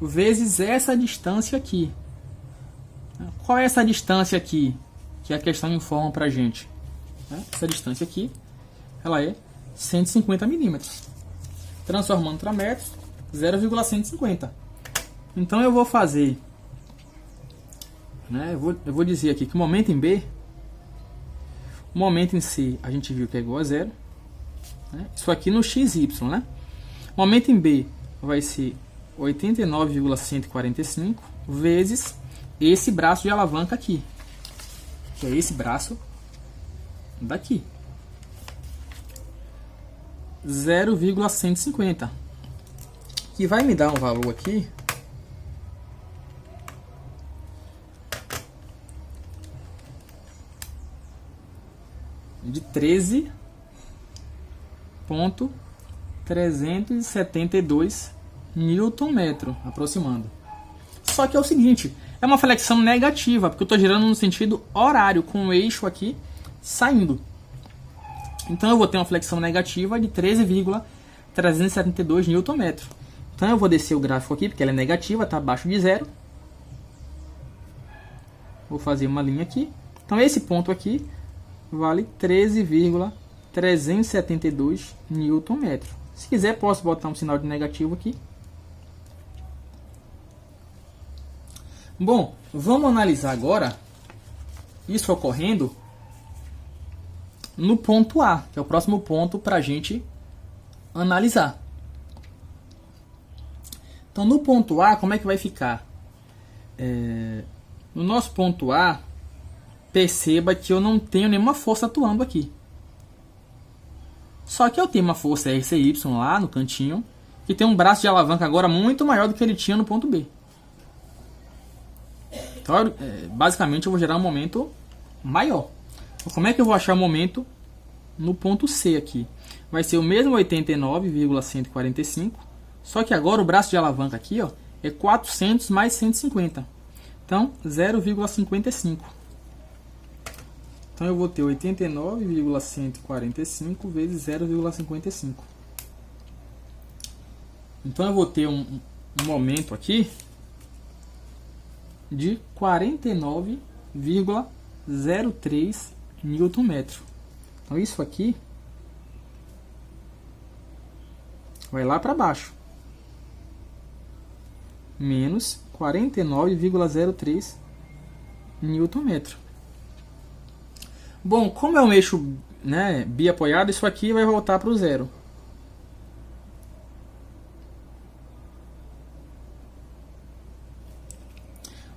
vezes essa distância aqui. Qual é essa distância aqui que a questão informa para a gente? Essa distância aqui ela é 150 milímetros. Transformando para metros, 0,150. Então eu vou fazer, né, eu vou dizer aqui que o momento em B, o momento em C a gente viu que é igual a zero. Isso aqui no XY, né? O momento em B vai ser 89,145 vezes esse braço de alavanca aqui, que é esse braço daqui, 0,150, que vai me dar um valor aqui de 13,372 Nm, aproximando. Só que é o seguinte, é uma flexão negativa, porque eu estou girando no sentido horário, com o eixo aqui saindo. Então eu vou ter uma flexão negativa de 13,372 Nm. Então eu vou descer o gráfico aqui, porque ela é negativa, está abaixo de zero. Vou fazer uma linha aqui. Então esse ponto aqui vale 13,372 372 Nm. Se quiser, posso botar um sinal de negativo aqui. Bom, vamos analisar agora isso ocorrendo no ponto A, que é o próximo ponto para a gente analisar. Então, no ponto A, como é que vai ficar? No nosso ponto A, perceba que eu não tenho nenhuma força atuando aqui. Só que eu tenho uma força RCY lá no cantinho, que tem um braço de alavanca agora muito maior do que ele tinha no ponto B. Então, basicamente, eu vou gerar um momento maior. Então, como é que eu vou achar o momento no ponto C aqui? Vai ser o mesmo 89,145, só que agora o braço de alavanca aqui, ó, é 400 mais 150. Então, 0,55. Então, eu vou ter 89,145 vezes 0,55. Então, eu vou ter um momento aqui de 49,03 Nm. Então, isso aqui vai lá para baixo. Menos 49,03 Nm. Bom, como é um eixo, né, biapoiado, isso aqui vai voltar para o zero.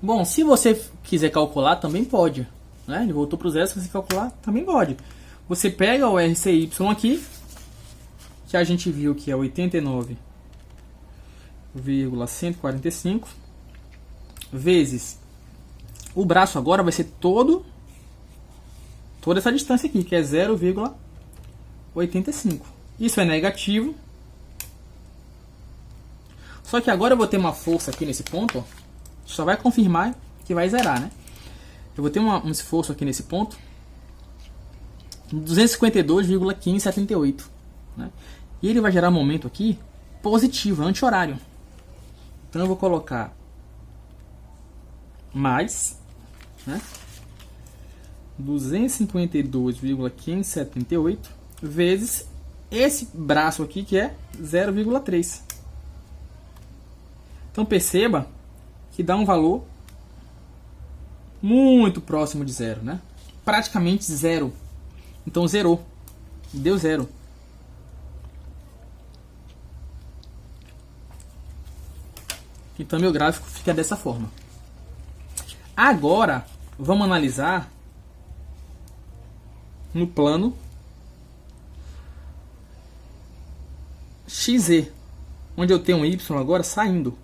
Bom, se você quiser calcular, também pode. Né? Ele voltou para o zero, se você calcular, também pode. Você pega o RCY aqui, que a gente viu que é 89,145, vezes o braço agora vai ser toda essa distância aqui, que é 0,85. Isso é negativo. Só que agora eu vou ter uma força aqui nesse ponto, ó, só vai confirmar que vai zerar, né? Eu vou ter um esforço aqui nesse ponto, 252,1578, né? E ele vai gerar um momento aqui positivo, anti-horário. Então eu vou colocar mais, né, 252,1578 vezes esse braço aqui, que é 0,3. Então perceba que dá um valor muito próximo de zero, né? Praticamente zero. Então zerou, deu zero. Então meu gráfico fica dessa forma. Agora vamos analisar no plano XZ, onde eu tenho um Y agora saindo.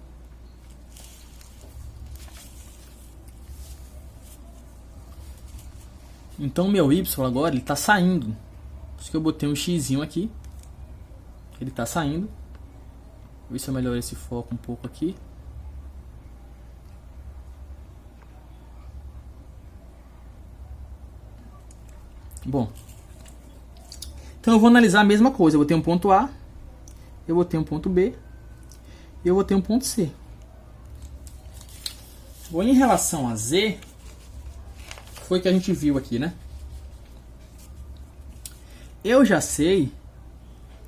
Então meu Y agora ele está saindo. Por isso que eu botei um Xzinho aqui. Ele está saindo. Vou ver se eu melhoro esse foco um pouco aqui. Bom, então eu vou analisar a mesma coisa. Eu vou ter um ponto A, eu vou ter um ponto B e eu vou ter um ponto C. Bom, em relação a Z, foi que a gente viu aqui, né? Eu já sei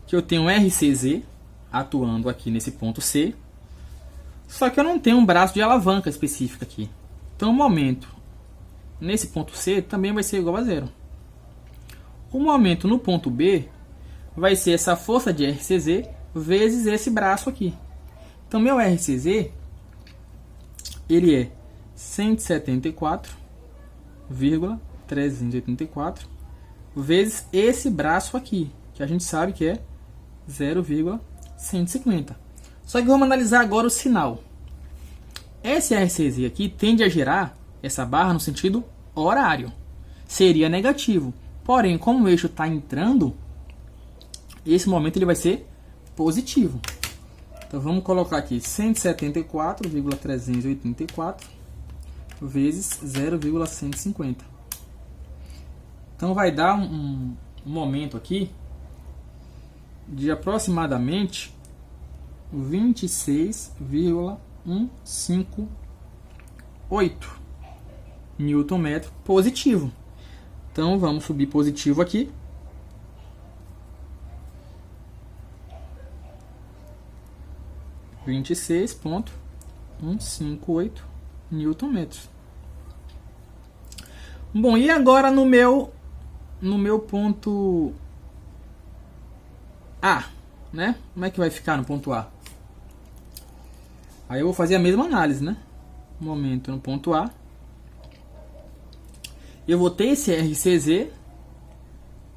que eu tenho um RCZ atuando aqui nesse ponto C, só que eu não tenho um braço de alavanca específico aqui. Então o momento nesse ponto C também vai ser igual a zero. O momento no ponto B vai ser essa força de RCZ vezes esse braço aqui. Então, meu RCZ, ele é 174,384 vezes esse braço aqui, que a gente sabe que é 0,150. Só que vamos analisar agora o sinal. Esse RCZ aqui tende a gerar essa barra no sentido horário. Seria negativo. Porém, como o eixo está entrando, esse momento ele vai ser positivo. Então vamos colocar aqui 174,384 vezes 0,150. Então vai dar um momento aqui de aproximadamente 26,158 Nm positivo. Então vamos subir positivo aqui. 26,158 Nm. Bom, e agora no meu ponto A, né? Como é que vai ficar no ponto A? Aí eu vou fazer a mesma análise, né? Momento no ponto A. Eu vou ter esse RCZ,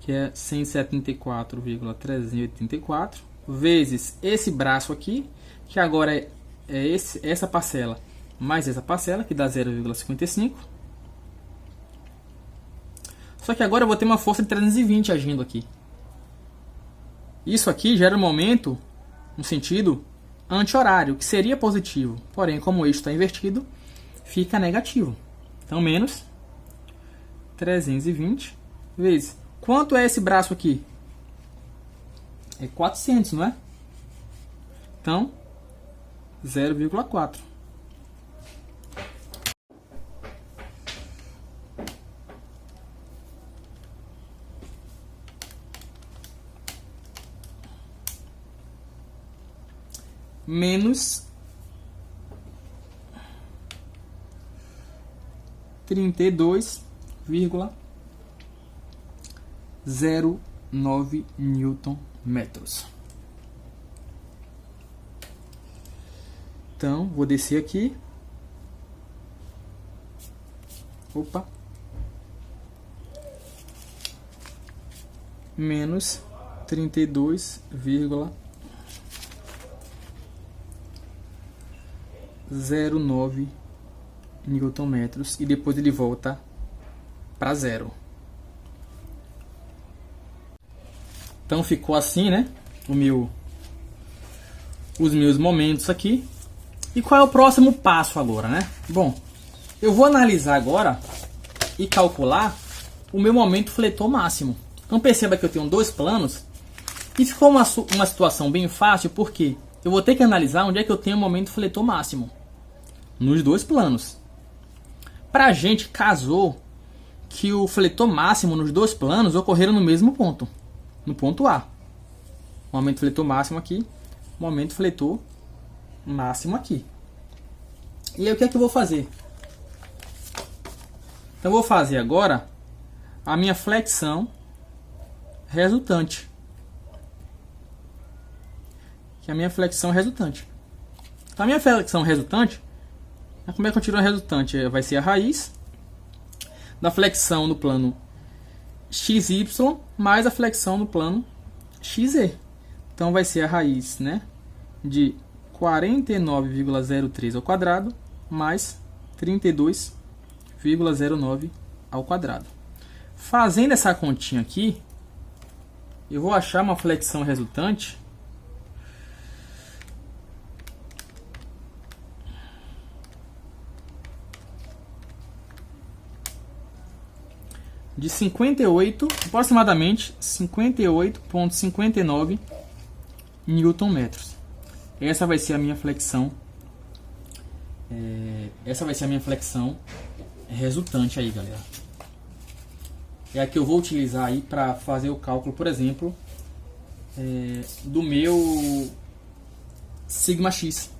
que é 174,384, vezes esse braço aqui, que agora é essa parcela, mais essa parcela, que dá 0,55. Só que agora eu vou ter uma força de 320 agindo aqui. Isso aqui gera um momento no sentido anti-horário, que seria positivo. Porém, como o eixo está invertido, fica negativo. Então, menos 320 vezes. Quanto é esse braço aqui? É 400, não é? Então, 0,4. Menos 32,09 Newton metros. Então, vou descer aqui. Opa. Menos 32,09 Newton metros. E depois ele volta para zero. Então ficou assim, né? Os meus momentos aqui. E qual é o próximo passo agora, né? Bom, eu vou analisar agora e calcular o meu momento fletor máximo. Então perceba que eu tenho dois planos e ficou uma situação bem fácil, porque eu vou ter que analisar onde é que eu tenho o momento fletor máximo. Nos dois planos. Pra gente, casou que o fletor máximo nos dois planos ocorreram no mesmo ponto. No ponto A. Momento fletor máximo aqui. Momento fletor máximo aqui. E aí o que é que eu vou fazer? Então eu vou fazer agora a minha flexão resultante. Que é a minha flexão resultante. Então a minha flexão resultante, como é que eu tiro a resultante? Vai ser a raiz da flexão no plano XY mais a flexão no plano XZ. Então vai ser a raiz, né, de 49,03 ao quadrado mais 32,09 ao quadrado. Fazendo essa continha aqui, eu vou achar uma flexão resultante de aproximadamente 58,59 Newton metros. Essa vai ser a minha flexão. Essa vai ser a minha flexão resultante aí, galera. É a que eu vou utilizar aí para fazer o cálculo, por exemplo, do meu sigma x,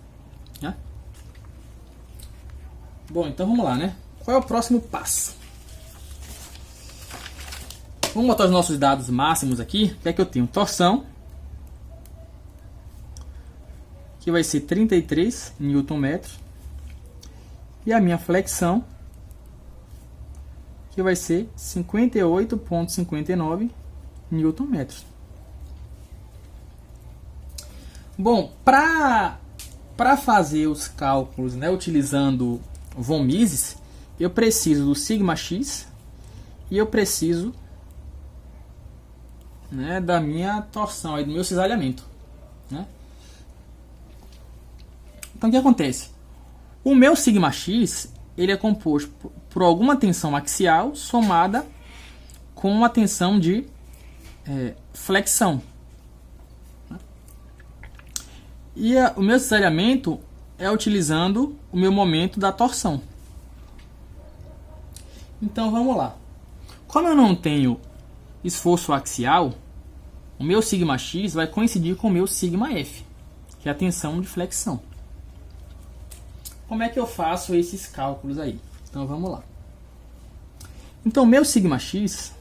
né? Bom, então vamos lá, né? Qual é o próximo passo? Vamos botar os nossos dados máximos aqui. O que é que eu tenho? Torção, que vai ser 33 Nm. E a minha flexão, que vai ser 58,59 Nm. Bom, para fazer os cálculos, né, utilizando von Mises, eu preciso do sigma x e eu preciso, né, da minha torção, aí, do meu cisalhamento, né? Então o que acontece? O meu sigma x, ele é composto por alguma tensão axial somada com uma tensão de flexão. E o meu cisalhamento é utilizando o meu momento da torção. Então vamos lá. Como eu não tenho esforço axial, o meu sigma x vai coincidir com o meu sigma f. que é a tensão de flexão. Como é que eu faço esses cálculos aí? Então vamos lá. Então o meu σx,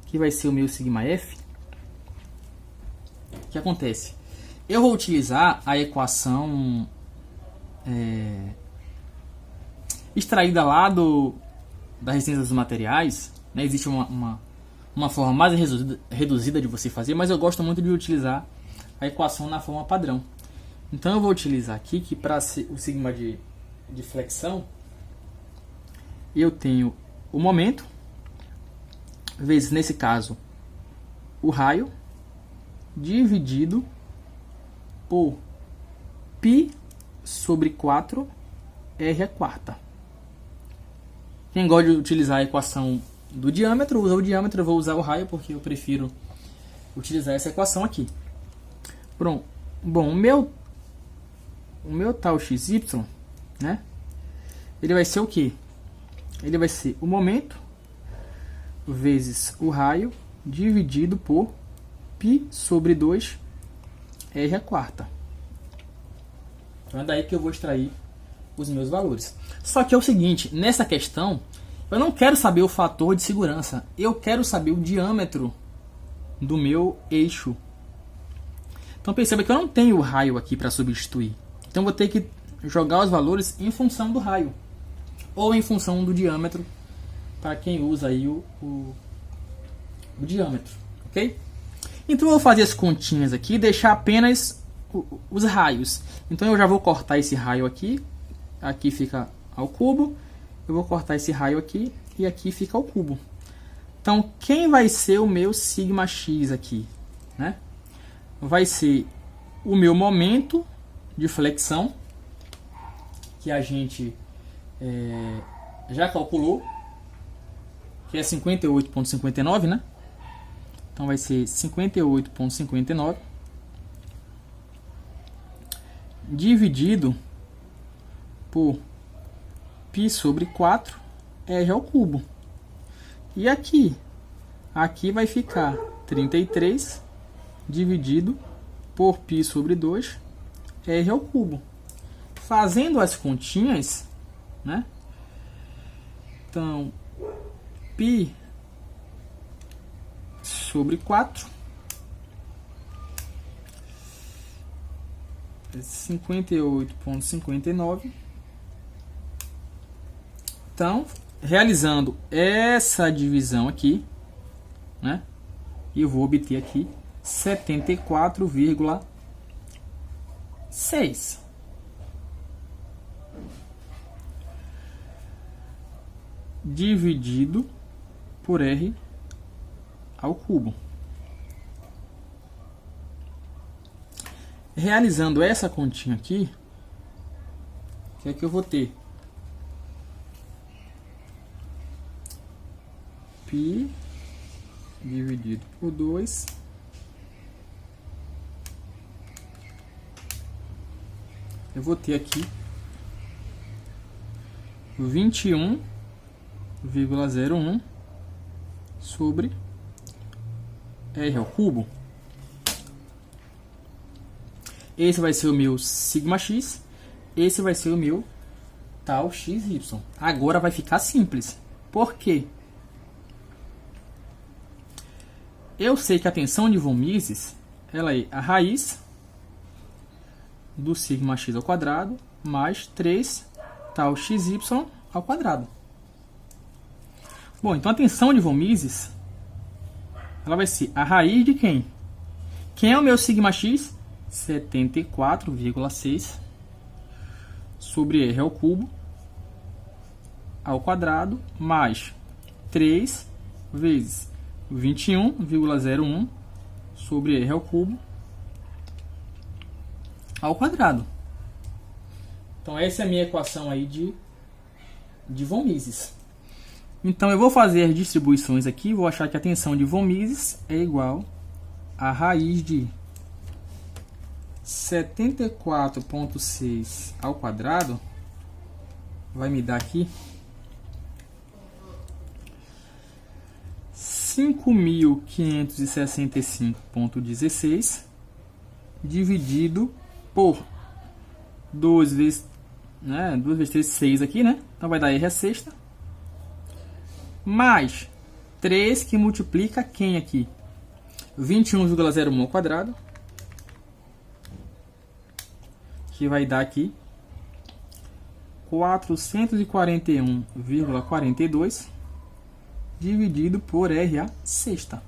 que vai ser o meu σf, o que acontece? Eu vou utilizar a equação extraída lá da resistência dos materiais, né? Existe uma forma mais reduzida de você fazer, mas eu gosto muito de utilizar a equação na forma padrão. Então eu vou utilizar aqui que para o sigma de flexão, eu tenho o momento, vezes, nesse caso, o raio, dividido por π sobre 4 r à quarta. Quem gosta de utilizar a equação do diâmetro, usa o diâmetro. Eu vou usar o raio porque eu prefiro utilizar essa equação aqui. Bom, o meu tal xy, né? Ele vai ser o quê? Ele vai ser o momento vezes o raio dividido por π sobre 2 r à quarta. Então é daí que eu vou extrair os meus valores. Só que é o seguinte, nessa questão, eu não quero saber o fator de segurança, eu quero saber o diâmetro do meu eixo. Então perceba que eu não tenho o raio aqui para substituir. Então vou ter que jogar os valores em função do raio, ou em função do diâmetro, para quem usa aí o diâmetro, ok? Então eu vou fazer as continhas aqui e deixar apenas os raios. Então eu já vou cortar esse raio aqui, aqui fica ao cubo, eu vou cortar esse raio aqui e aqui fica ao cubo. Então quem vai ser o meu σx aqui, né? Vai ser o meu momento de flexão, que a gente já calculou, que é 58,59, né? Então vai ser 58,59 dividido por π sobre 4 r ao cubo. E aqui vai ficar 33 dividido por π sobre 2 r ao cubo. Fazendo as continhas, né? Então, π sobre 4 é 58,59. Então, realizando essa divisão aqui, né? Eu vou obter aqui 74,6. Dividido por R ao cubo. Realizando essa continha aqui, o que é que eu vou ter? π dividido por 2 eu vou ter aqui 21,01 sobre R ao cubo. Esse vai ser o meu σx, esse vai ser o meu tal xy. Agora vai ficar simples. Por quê? Eu sei que a tensão de von Mises, ela é a raiz do σx ao quadrado mais 3 tal xy ao quadrado. Bom, então a tensão de von Mises, ela vai ser a raiz de quem? Quem é o meu σx? 74,6 sobre R ao cubo ao quadrado mais 3 vezes 21,01 sobre R ao cubo ao quadrado. Então essa é a minha equação aí de von Mises. Então eu vou fazer as distribuições aqui, vou achar que a tensão de von Mises é igual a raiz de 74,6 ao quadrado, vai me dar aqui 5.565,16 dividido por 2 vezes, né, 2 vezes 3, 6 aqui, né? Então vai dar R a sexta. Mais 3 que multiplica quem aqui? 21,01 ao quadrado. Que vai dar aqui 441,42 dividido por R a sexta.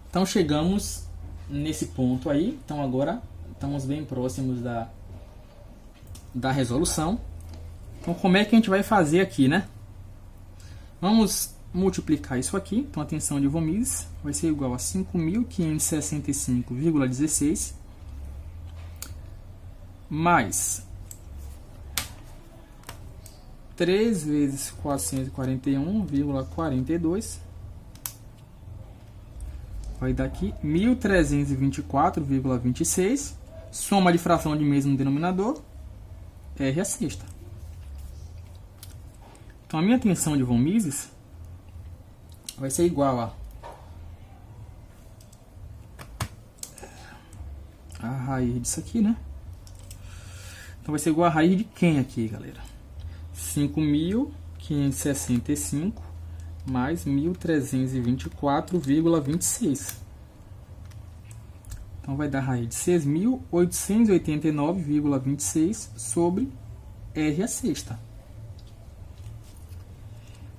Então chegamos nesse ponto aí. Então agora estamos bem próximos da resolução. Então como é que a gente vai fazer aqui, né? Vamos multiplicar isso aqui. Então a tensão de von Mises vai ser igual a 5.565,16 mais 3 vezes 441,42 vai dar aqui 1.324,26, soma de fração de mesmo denominador, R a sexta. Então a minha tensão de von Mises vai ser igual a raiz disso aqui, né? Então vai ser igual a raiz de quem aqui, galera? 5.565 mais 1.324,26. Então vai dar raiz de 6.889,26 sobre R a sexta.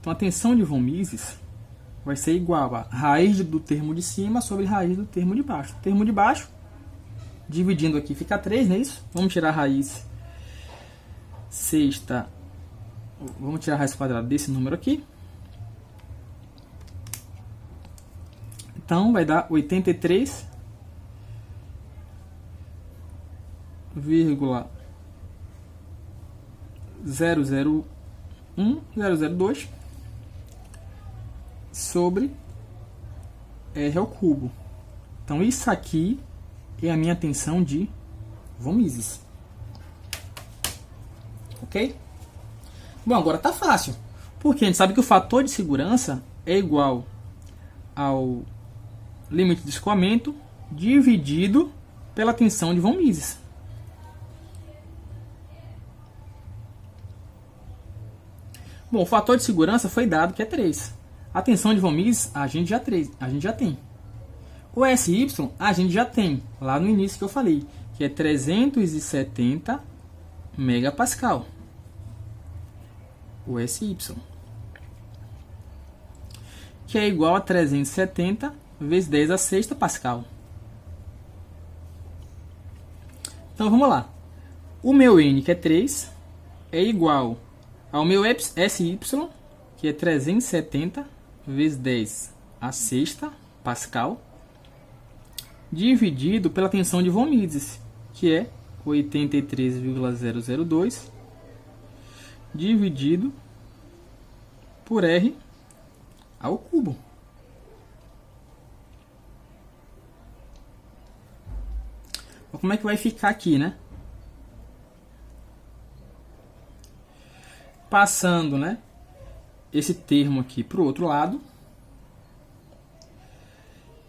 Então a tensão de von Mises vai ser igual a raiz do termo de cima sobre raiz do termo de baixo. O termo de baixo, dividindo aqui, fica 3, não é isso? Vamos tirar a raiz sexta. Vamos tirar a raiz quadrada desse número aqui. Então vai dar 83,001002 sobre R ao cubo. Então isso aqui é a minha tensão de von Mises. Ok? Bom, agora tá fácil. Porque a gente sabe que o fator de segurança é igual ao limite de escoamento dividido pela tensão de von Mises. Bom, o fator de segurança foi dado que é 3. A tensão de von Mises a gente já tem. O SY a gente já tem, lá no início que eu falei, que é 370 megapascal. O SY, que é igual a 370 vezes 10 a sexta pascal. Então vamos lá. O meu N, que é 3, é igual ao meu SY, que é 370 vezes 10 a sexta pascal, dividido pela tensão de von Mises, que é 83,002 dividido por R ao cubo. Como é que vai ficar aqui, né? Passando, né, esse termo aqui para o outro lado,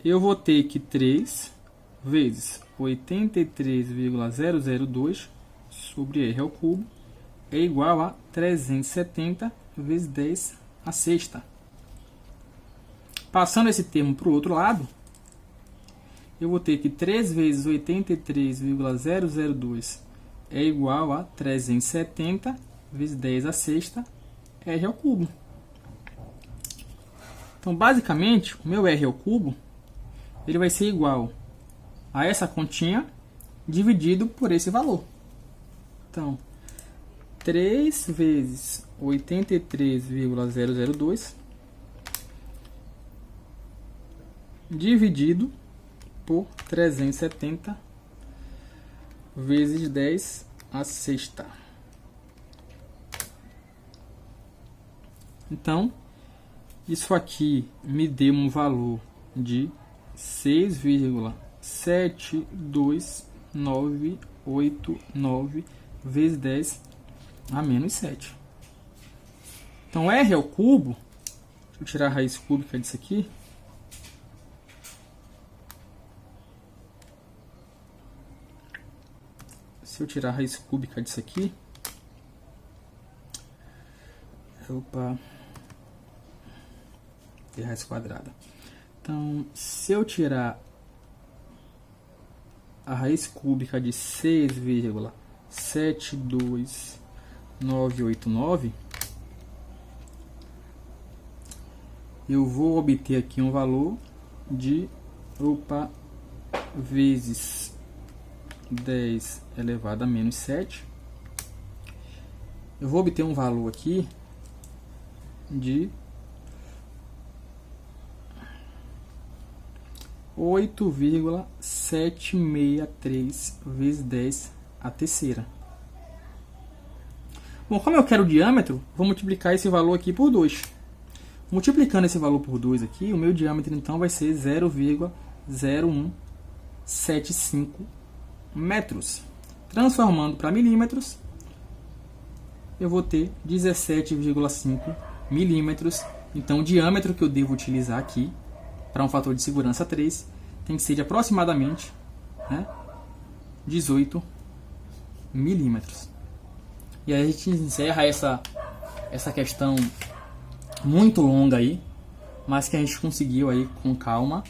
eu vou ter que 3 vezes 83,002 sobre R ao cubo é igual a 370 vezes 10 a sexta. Passando esse termo para o outro lado, eu vou ter que 3 vezes 83,002 é igual a 370 vezes 10 a sexta R ao cubo. Então, basicamente, o meu R ao cubo ele vai ser igual a essa continha dividido por esse valor. Então, 3 vezes 83,002 dividido por 370 vezes 10 a sexta. Então, isso aqui me deu um valor de 6,72989 vezes 10 a menos 7. Então R ao cubo, deixa eu tirar a raiz cúbica disso aqui. Se eu tirar a raiz cúbica disso aqui, opa, e raiz quadrada. Então, se eu tirar a raiz cúbica de 6,72989, eu vou obter aqui um valor de vezes 10 elevado a menos 7. Eu vou obter um valor aqui de 8,763 vezes 10 a terceira. Bom, como eu quero o diâmetro, vou multiplicar esse valor aqui por 2. Multiplicando esse valor por 2 aqui, o meu diâmetro então vai ser 0,0175 metros. Transformando para milímetros, eu vou ter 17,5 milímetros. Então o diâmetro que eu devo utilizar aqui para um fator de segurança 3 tem que ser de aproximadamente, né, 18 milímetros. E aí a gente encerra essa questão muito longa aí, mas que a gente conseguiu aí com calma,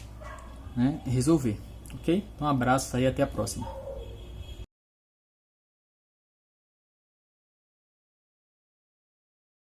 né, resolver. Ok? Então um abraço aí, até a próxima.